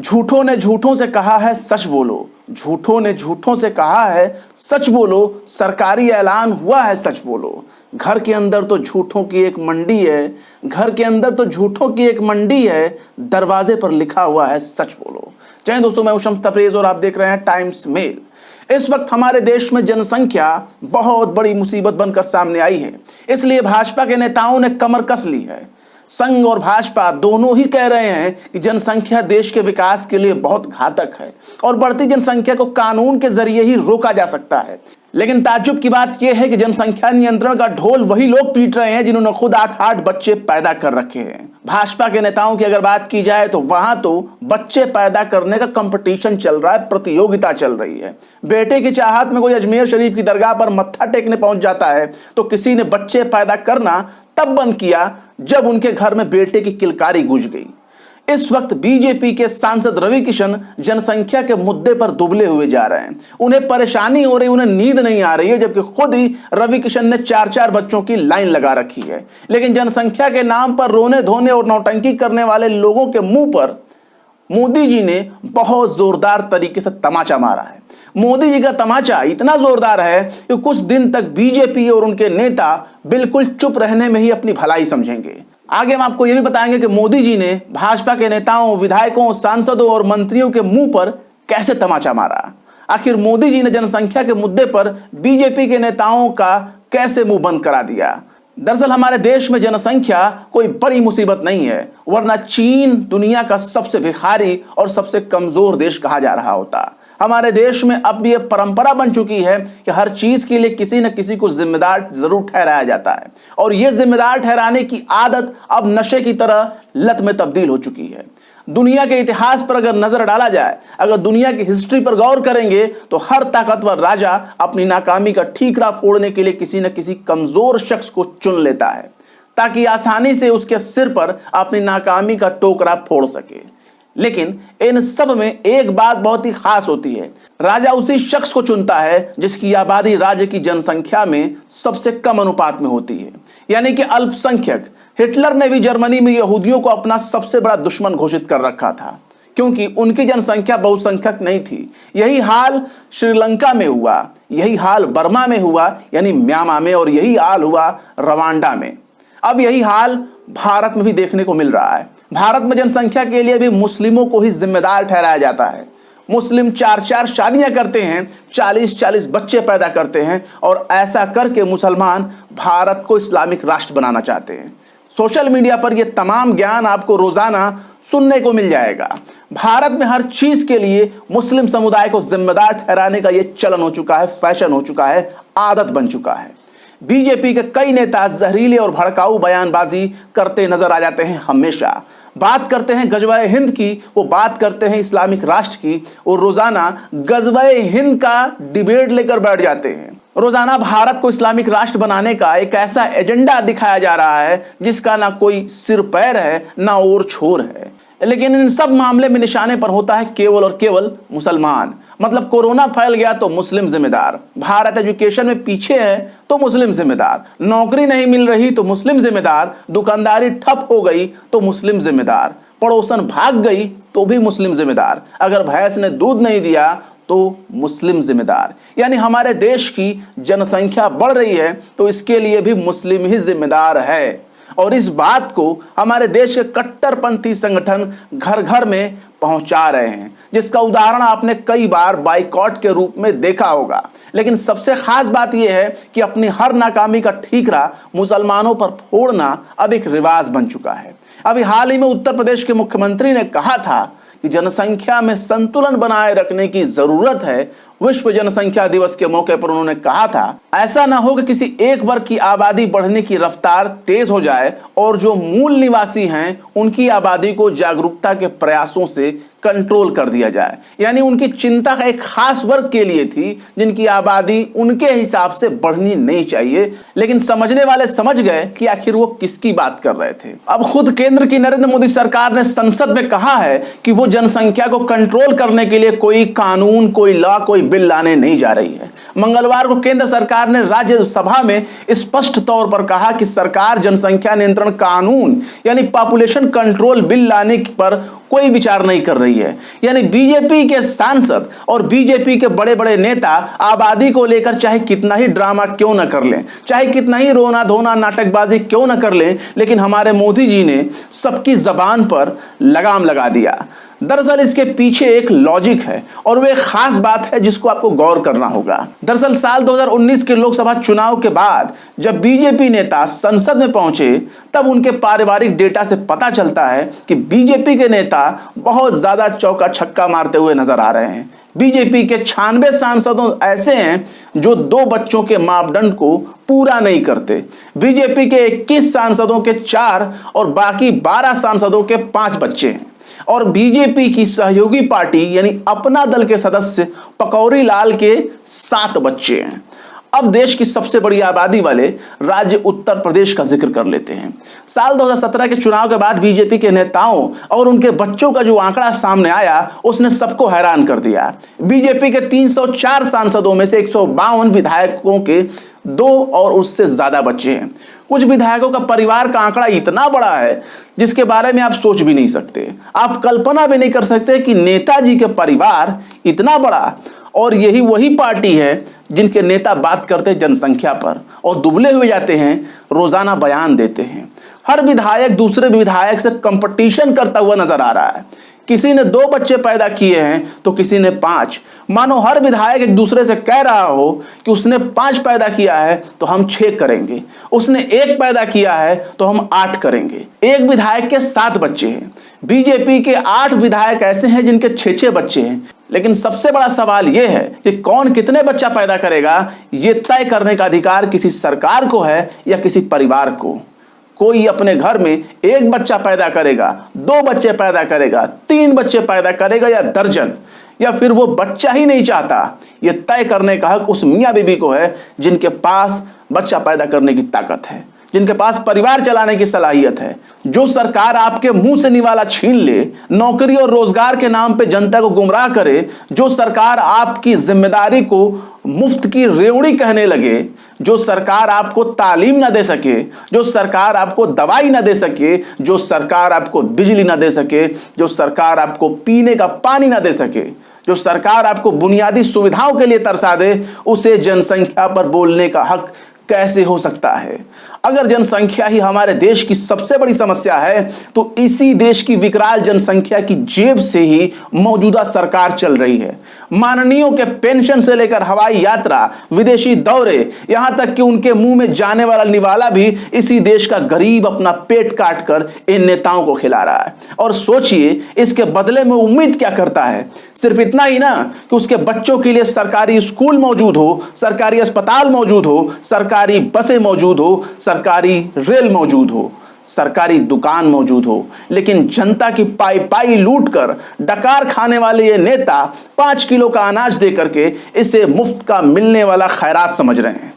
झूठों ने झूठों से कहा है सच बोलो, झूठों ने झूठों से कहा है सच बोलो, सरकारी ऐलान हुआ है सच बोलो। घर के अंदर तो झूठों की एक मंडी है, घर के अंदर तो झूठों की एक मंडी है, दरवाजे पर लिखा हुआ है सच बोलो। जय हिंद दोस्तों, मैं हूं शम्स तबरेज और आप देख रहे हैं टाइम्स मेल। इस वक्त हमारे देश में जनसंख्या बहुत बड़ी मुसीबत बनकर सामने आई है, इसलिए भाजपा के नेताओं ने कमर कस ली है। संघ और भाजपा दोनों ही कह रहे हैं कि जनसंख्या देश के विकास के लिए बहुत घातक है और बढ़ती जनसंख्या को कानून के जरिए ही रोका जा सकता है। लेकिन ताज्जुब की बात यह है कि जनसंख्या नियंत्रण का ढोल वही लोग पीट रहे हैं जिन्होंने खुद 8-8 बच्चे पैदा कर रखे हैं। भाजपा के नेताओं की अगर बात की जाए तो वहां तो बच्चे पैदा करने का कंपटीशन चल रहा है, प्रतियोगिता चल रही है। बेटे की चाहत में कोई अजमेर शरीफ की दरगाह पर मत्था टेकने पहुंच जाता है तो किसी ने बच्चे पैदा करना तब बंद किया जब उनके घर में बेटे की किलकारी गूंज गई। इस वक्त बीजेपी के सांसद रवि किशन जनसंख्या के मुद्दे पर दुबले हुए जा रहे हैं। उन्हें परेशानी हो रही, उन्हें नींद नहीं आ रही है, जबकि खुद ही रवि किशन ने 4-4 बच्चों की लाइन लगा रखी है। लेकिन जनसंख्या के नाम पर रोने धोने और नौटंकी करने वाले लोगों के मुंह पर मोदी जी ने बहुत जोरदार तरीके से तमाचा मारा है। मोदी जी का तमाचा इतना जोरदार है कि कुछ दिन तक बीजेपी और उनके नेता बिल्कुल चुप रहने में ही अपनी भलाई समझेंगे। आगे हम आपको यह भी बताएंगे कि मोदी जी ने भाजपा के नेताओं, विधायकों, सांसदों और मंत्रियों के मुंह पर कैसे तमाचा मारा। आखिर मोदी जी ने जनसंख्या के मुद्दे पर बीजेपी के नेताओं का कैसे मुंह बंद करा दिया। दरअसल हमारे देश में जनसंख्या कोई बड़ी मुसीबत नहीं है, वरना चीन दुनिया का सबसे भिखारी और सबसे कमजोर देश कहा जा रहा होता। हमारे देश में अब ये परंपरा बन चुकी है कि हर चीज के लिए किसी न किसी को जिम्मेदार जरूर ठहराया जाता है और ये जिम्मेदार ठहराने की आदत अब नशे की तरह लत में तब्दील हो चुकी है। दुनिया के इतिहास पर अगर नजर डाला जाए, अगर दुनिया की हिस्ट्री पर गौर करेंगे तो हर ताकतवर राजा अपनी नाकामी का ठीकरा फोड़ने के लिए किसी न किसी कमजोर शख्स को चुन लेता है ताकि आसानी से उसके सिर पर अपनी नाकामी का टोकरा फोड़ सके। लेकिन इन सब में एक बात बहुत ही खास होती है, राजा उसी शख्स को चुनता है जिसकी आबादी राज्य की जनसंख्या में सबसे कम अनुपात में होती है, यानी कि अल्पसंख्यक। हिटलर ने भी जर्मनी में यहूदियों को अपना सबसे बड़ा दुश्मन घोषित कर रखा था क्योंकि उनकी जनसंख्या बहुसंख्यक नहीं थी। यही हाल श्रीलंका में हुआ, यही हाल बर्मा में हुआ यानी म्यांमार में, और यही हाल हुआ रवांडा में। अब यही हाल भारत में भी देखने को मिल रहा है। भारत में जनसंख्या के लिए भी मुस्लिमों को ही जिम्मेदार ठहराया जाता है। मुस्लिम 4-4 शादियां करते हैं, 40-40 बच्चे पैदा करते हैं और ऐसा करके मुसलमान भारत को इस्लामिक राष्ट्र बनाना चाहते हैं। सोशल मीडिया पर यह तमाम ज्ञान आपको रोजाना सुनने को मिल जाएगा। भारत में हर चीज के लिए मुस्लिम समुदाय को जिम्मेदार ठहराने का यह चलन हो चुका है, फैशन हो चुका है, आदत बन चुका है। बीजेपी के कई नेता जहरीले और भड़काऊ बयानबाजी करते नजर आ जाते हैं। हमेशा बात करते हैं गजवाए हिंद की, वो बात करते हैं इस्लामिक राष्ट्र की, और रोजाना गजवाए हिंद का डिबेट लेकर बैठ जाते हैं। रोजाना भारत को इस्लामिक राष्ट्र बनाने का एक ऐसा एजेंडा दिखाया जा रहा है जिसका ना कोई सिर पैर है ना ओर छोर है। लेकिन इन सब मामले में निशाने पर होता है केवल और केवल मुसलमान। मतलब कोरोना फैल गया तो मुस्लिम जिम्मेदार, भारत एजुकेशन में पीछे है तो मुस्लिम जिम्मेदार, नौकरी नहीं मिल रही तो मुस्लिम जिम्मेदार, दुकानदारी ठप हो गई तो मुस्लिम जिम्मेदार, पड़ोसन भाग गई तो भी मुस्लिम जिम्मेदार, अगर भैंस ने दूध नहीं दिया तो मुस्लिम जिम्मेदार। यानी हमारे देश की जनसंख्या बढ़ रही है तो इसके लिए भी मुस्लिम ही जिम्मेदार है। और इस बात को हमारे देश के कट्टरपंथी संगठन घर घर में पहुंचा रहे हैं, जिसका उदाहरण आपने कई बार बाइकॉट के रूप में देखा होगा। लेकिन सबसे खास बात यह है कि अपनी हर नाकामी का ठीकरा मुसलमानों पर फोड़ना अब एक रिवाज बन चुका है। अभी हाल ही में उत्तर प्रदेश के मुख्यमंत्री ने कहा था कि जनसंख्या में संतुलन बनाए रखने की जरूरत है। विश्व जनसंख्या दिवस के मौके पर उन्होंने कहा था, ऐसा ना हो कि किसी एक वर्ग की आबादी बढ़ने की रफ्तार तेज हो जाए और जो मूल निवासी हैं उनकी आबादी को जागरूकता के प्रयासों से कंट्रोल कर दिया जाए। यानी उनकी चिंता का एक खास वर्ग के लिए थी जिनकी आबादी उनके हिसाब से बढ़नी नहीं चाहिए। लेकिन समझने वाले समझ गए कि आखिर वो किसकी बात कर रहे थे। अब खुद केंद्र की नरेंद्र मोदी सरकार ने संसद में कहा है कि वो जनसंख्या को कंट्रोल करने के लिए कोई कानून, कोई लॉ, कोई बिल लाने नहीं जा रही है। मंगलवार को केंद्र सरकार ने राज्यसभा में स्पष्ट तौर पर कहा कि सरकार जनसंख्या नियंत्रण कानून यानी पॉपुलेशन कंट्रोल बिल लाने पर कोई विचार नहीं कर रही है। यानी बीजेपी के सांसद और बीजेपी के बड़े बड़े नेता आबादी को लेकर चाहे कितना ही ड्रामा क्यों न कर लें, चाहे कितना ही रोना धोना नाटकबाजी क्यों न कर लें, लेकिन हमारे मोदी जी ने सबकी जबान पर लगाम लगा दिया। दरअसल इसके पीछे एक लॉजिक है और वह खास बात है जिसको आपको गौर करना होगा। दरअसल साल 2019 के लोकसभा चुनाव के बाद जब बीजेपी नेता संसद में पहुंचे तब उनके पारिवारिक डेटा से पता चलता है कि बीजेपी के नेता बहुत ज्यादा चौका छक्का मारते हुए नजर आ रहे हैं। बीजेपी के 96 सांसदों ऐसे हैं जो 2 बच्चों के मापदंड को पूरा नहीं करते। बीजेपी के 21 सांसदों के 4 और बाकी 12 सांसदों के 5 बच्चे हैं। और बीजेपी की सहयोगी पार्टी यानी अपना दल के सदस्य पकौड़ी लाल के 7 बच्चे हैं। अब देश की सबसे बड़ी आबादी वाले राज्य उत्तर प्रदेश का जिक्र कर लेते हैं। साल 2017 के चुनाव के बाद बीजेपी के नेताओं और उनके बच्चों का जो आंकड़ा सामने आया उसने सबको हैरान कर दिया। बीजेपी के 304 सांसदों में से 152 विधायकों के 2 और उससे ज्यादा बच्चे हैं। कुछ विधायकों का परिवार का आंकड़ा इतना बड़ा है जिसके बारे में आप सोच भी नहीं सकते, आप कल्पना भी नहीं कर सकते कि नेताजी के परिवार इतना बड़ा। और यही वही पार्टी है जिनके नेता बात करते हैं जनसंख्या पर और दुबले हुए जाते हैं, रोजाना बयान देते हैं। हर विधायक दूसरे विधायक से कंपटीशन करता हुआ नजर आ रहा है। किसी ने 2 बच्चे पैदा किए हैं तो किसी ने 5। मानो हर विधायक एक दूसरे से कह रहा हो कि उसने 5 पैदा किया है तो हम 6 करेंगे, उसने 1 पैदा किया है तो हम 8 करेंगे। एक विधायक के 7 बच्चे हैं। बीजेपी के 8 विधायक ऐसे हैं जिनके 6-6 बच्चे हैं। लेकिन सबसे बड़ा सवाल यह है कि कौन कितने बच्चा पैदा करेगा, यह तय करने का अधिकार किसी सरकार को है या किसी परिवार को। कोई अपने घर में 1 बच्चा पैदा करेगा, 2 बच्चे पैदा करेगा, 3 बच्चे पैदा करेगा या दर्जन, या फिर वो बच्चा ही नहीं चाहता, ये तय करने का हक उस मियाँ बीबी को है जिनके पास बच्चा पैदा करने की ताकत है, जिनके पास परिवार चलाने की सलाहियत है। जो सरकार आपके मुंह से निवाला छीन ले, नौकरी और रोजगार के नाम पे जनता को गुमराह करे, जो सरकार आपकी जिम्मेदारी को मुफ्त की रेवड़ी कहने लगे, जो सरकार आपको तालीम ना दे सके, जो सरकार आपको दवाई ना दे सके, जो सरकार आपको बिजली ना दे सके, जो सरकार आपको पीने का पानी ना दे सके, जो सरकार आपको बुनियादी सुविधाओं के लिए तरसा दे, उसे जनसंख्या पर बोलने का हक कैसे हो सकता है? अगर जनसंख्या ही हमारे देश की सबसे बड़ी समस्या है तो इसी देश की विकराल जनसंख्या की जेब से ही मौजूदा सरकार चल रही है। माननीयों के पेंशन से लेकर हवाई यात्रा, विदेशी दौरे, यहां तक कि उनके मुंह में जाने वाला निवाला भी इसी देश का गरीब अपना पेट काट कर इन नेताओं को खिला रहा है। और सोचिए इसके बदले में उम्मीद क्या करता है? सिर्फ इतना ही ना कि उसके बच्चों के लिए सरकारी स्कूल मौजूद हो, सरकारी अस्पताल मौजूद हो, सरकारी बसें मौजूद हो, सरकारी रेल मौजूद हो, सरकारी दुकान मौजूद हो। लेकिन जनता की पाई पाई लूट कर डकार खाने वाले ये नेता 5 किलो का अनाज दे करके इसे मुफ्त का मिलने वाला खैरात समझ रहे हैं।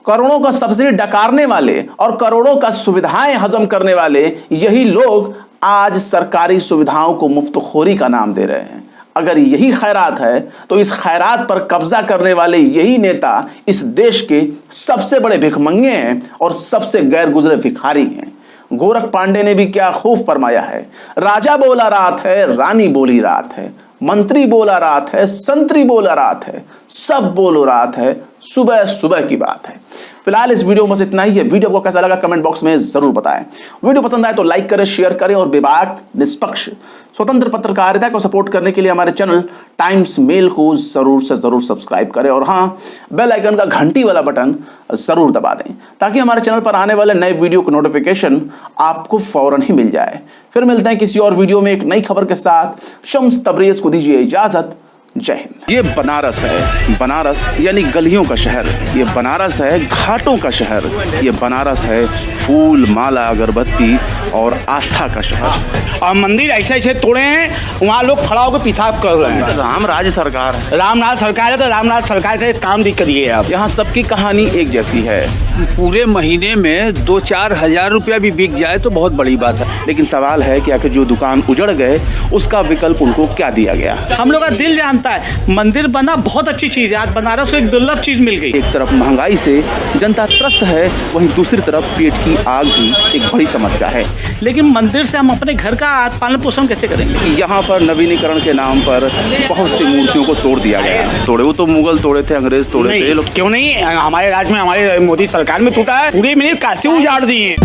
करोड़ों का सब्सिडी डकारने वाले और करोड़ों का सुविधाएं हजम करने वाले यही लोग आज सरकारी सुविधाओं को मुफ्तखोरी का नाम दे रहे हैं। अगर यही खैरात है तो इस खैरात पर कब्जा करने वाले यही नेता इस देश के सबसे बड़े भिखमंगे हैं और सबसे गैर गुजरे भिखारी हैं। गोरख पांडे ने भी क्या खूब फरमाया है, राजा बोला रात है, रानी बोली रात है, मंत्री बोला रात है, संतरी बोला रात है, सब बोलो रात है, सुबह सुबह की बात है। फिलहाल इस वीडियो में बस इतना ही है। वीडियो को कैसा लगा कमेंट बॉक्स में जरूर बताएं। वीडियो पसंद आए तो लाइक करें, शेयर करें और बेबाक, निष्पक्ष, स्वतंत्र पत्रकारिता को सपोर्ट करने के लिए हमारे चैनल टाइम्स मेल को जरूर से जरूर सब्सक्राइब करें और हाँ, बेल आइकन का घंटी वाला बटन जरूर दबा दें ताकि हमारे चैनल पर आने वाले नए वीडियो की नोटिफिकेशन आपको फौरन ही मिल जाए। फिर मिलते हैं किसी और वीडियो में एक नई खबर के साथ। शम्स तबरेज को दीजिए इजाजत। जय हिंद। ये बनारस है, बनारस यानी गलियों का शहर। ये बनारस है घाटों का शहर। ये बनारस है फूल माला अगरबत्ती और आस्था का शहर। और मंदिर ऐसे ऐसे तोड़े हैं, वहाँ लोग खड़ा होकर पेशाब कर रहे हैं। राम राज्य सरकार है, रामनाथ सरकार है तो रामनाथ सरकार का काम दिख करिए आप। यहाँ सबकी कहानी एक जैसी है। पूरे महीने में 2-4 हजार रुपया भी बिक जाए तो बहुत बड़ी बात है। लेकिन सवाल है कि आखिर जो दुकान उजड़ गए उसका विकल्प उनको क्या दिया गया? हम लोग का दिल जानते बनता है। मंदिर बना बहुत अच्छी चीज़ है, आज बनारस को एक दुर्लभ चीज़ मिल गई। एक तरफ महंगाई से जनता त्रस्त है, वहीं दूसरी तरफ पेट की आग भी एक बड़ी समस्या है। लेकिन मंदिर से हम अपने घर का पालन पोषण कैसे करेंगे? यहाँ पर नवीनीकरण के नाम पर बहुत सी मूर्तियों को तोड़ दिया गया। तोड़े वो तो मुगल तोड़े थे, अंग्रेज तोड़े थे, ये लोग क्यों नहीं, हमारे राज्य में, हमारे मोदी सरकार में टूटा है। पूरे मैंने काशी उजाड़ दी है।